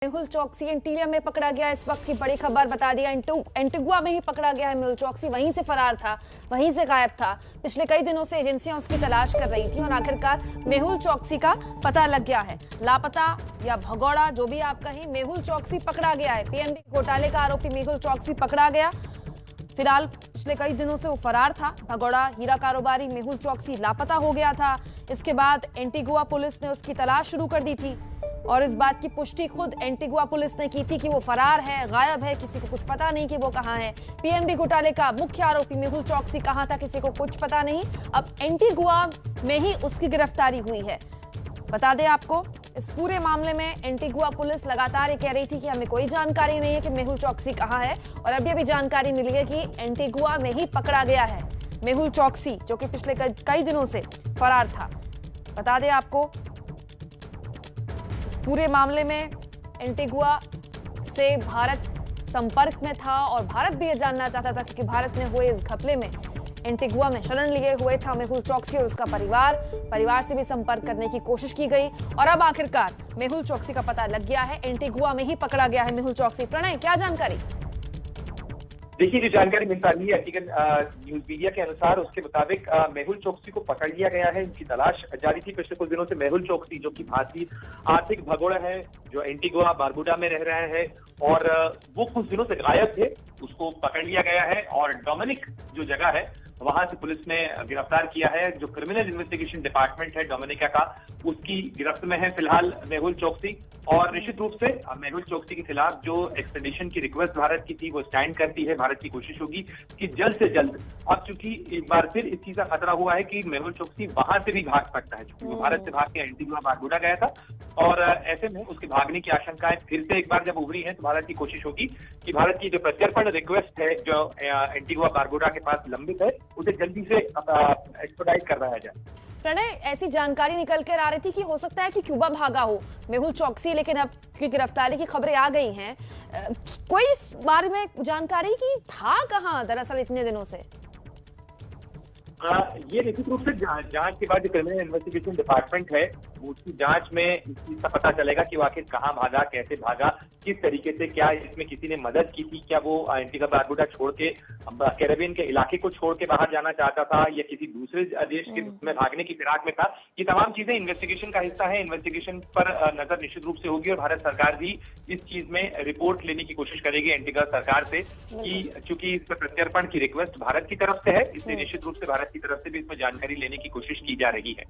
मेहुल चौकसी एंटीलिया में पकड़ा गया। इस वक्त की बड़ी खबर बता दिया, एंटीगुआ में ही पकड़ा गया है मेहुल चौकसी। वहीं से फरार था, वहीं से गायब था। पिछले कई दिनों से एजेंसियां उसकी तलाश कर रही थी और आखिरकार मेहुल चौकसी का पता लग गया है। लापता या भगौड़ा जो भी आप कहें, मेहुल चौकसी पकड़ा गया है। पीएनबी घोटाले का आरोपी मेहुल चौकसी पकड़ा गया। फिलहाल पिछले कई दिनों से वो फरार था। भगौड़ा हीरा कारोबारी मेहुल चौकसी लापता हो गया था। इसके बाद एंटीगुआ पुलिस ने उसकी तलाश शुरू कर दी थी और इस बात की पुष्टि खुद एंटीगुआ पुलिस ने की थी कि वो फरार है, गायब है, किसी को कुछ पता नहीं कि वो कहां है। पीएनबी घोटाले का मुख्य आरोपी मेहुल चौकसी कहां था, किसी को कुछ पता नहीं। अब एंटीगुआ में ही उसकी गिरफ्तारी हुई है। बता दें आपको, इस पूरे मामले में एंटीगुआ पुलिस लगातार ये कह रही थी कि हमें कोई जानकारी नहीं है कि मेहुल चौकसी कहां है, और अभी जानकारी मिली है कि एंटीगुआ में ही पकड़ा गया है मेहुल चौकसी, जो कि पिछले कई दिनों से फरार था। बता दें आपको, पूरे मामले में एंटीगुआ से भारत संपर्क में था और भारत भी ये जानना चाहता था, क्योंकि भारत में हुए इस घपले में एंटीगुआ में शरण लिए हुए था मेहुल चौकसी और उसका परिवार से भी संपर्क करने की कोशिश की गई और अब आखिरकार मेहुल चौकसी का पता लग गया है। एंटीगुआ में ही पकड़ा गया है मेहुल चौकसी। प्रणय, क्या जानकारी? देखिए, जो जानकारी मिल पा रही है अर्टिकल न्यूज मीडिया के अनुसार, उसके मुताबिक मेहुल चोकसी को पकड़ लिया गया है। इनकी तलाश जारी थी पिछले कुछ दिनों से। मेहुल चोकसी, जो कि भारतीय आर्थिक भगोड़ा है, जो एंटीगुआ बारबुडा में रह रहा है और वो कुछ दिनों से गायब थे, उसको पकड़ लिया गया है और डोमिनिक जो जगह है वहां से पुलिस ने गिरफ्तार किया है। जो क्रिमिनल इन्वेस्टिगेशन डिपार्टमेंट है डोमिनिका का, उसकी गिरफ्त में है फिलहाल मेहुल चोकसी। और निश्चित रूप से मेहुल चोकसी के खिलाफ जो एक्सट्रेडिशन की रिक्वेस्ट भारत की थी वो स्टैंड करती है। भारत की कोशिश होगी कि जल्द से जल्द, अब चूंकि एक बार फिर इस चीज का खतरा हुआ है कि मेहुल चोकसी वहां से भी भाग सकता है, क्योंकि वो भारत से भाग के एंटीगुआ बारबुडा गया था और ऐसे में उसके भागने की आशंकाएं फिर से एक बार जब उभरी है तो भारत की कोशिश होगी कि भारत की जो प्रत्यर्पण रिक्वेस्ट है जो एंटीगुआ बारबुडा के पास लंबित है, उसे जल्दी से एक्सपेडाइट करवाया जाए। प्रणय, ऐसी जानकारी निकल कर आ रही थी कि हो सकता है कि क्यूबा भागा हो मेहुल चौकसी, लेकिन अब की गिरफ्तारी की खबरें आ गई हैं। कोई इस बारे में जानकारी की था कहां दरअसल इतने दिनों से? ये निश्चित रूप से जांच के बाद जो क्रिमिनल इन्वेस्टिगेशन डिपार्टमेंट है उसकी जांच में इस चीज का पता चलेगा कि वो आखिर कहाँ भागा, कैसे भागा, किस तरीके से, क्या इसमें किसी ने मदद की थी, क्या वो एंटीगुआ बारबुडा छोड़ के कैरेबियन के इलाके को छोड़ के बाहर जाना चाहता था या किसी दूसरे देश के में भागने की फिराक में था। ये तमाम चीजें इन्वेस्टिगेशन का हिस्सा है। इन्वेस्टिगेशन पर नजर निश्चित रूप से होगी और भारत सरकार भी इस चीज में रिपोर्ट लेने की कोशिश करेगी एंटीगुआ सरकार से, कि चूंकि इस पर प्रत्यर्पण की रिक्वेस्ट भारत की तरफ से है, इसलिए निश्चित रूप से भारत की तरफ से भी इसमें जानकारी लेने की कोशिश की जा रही है।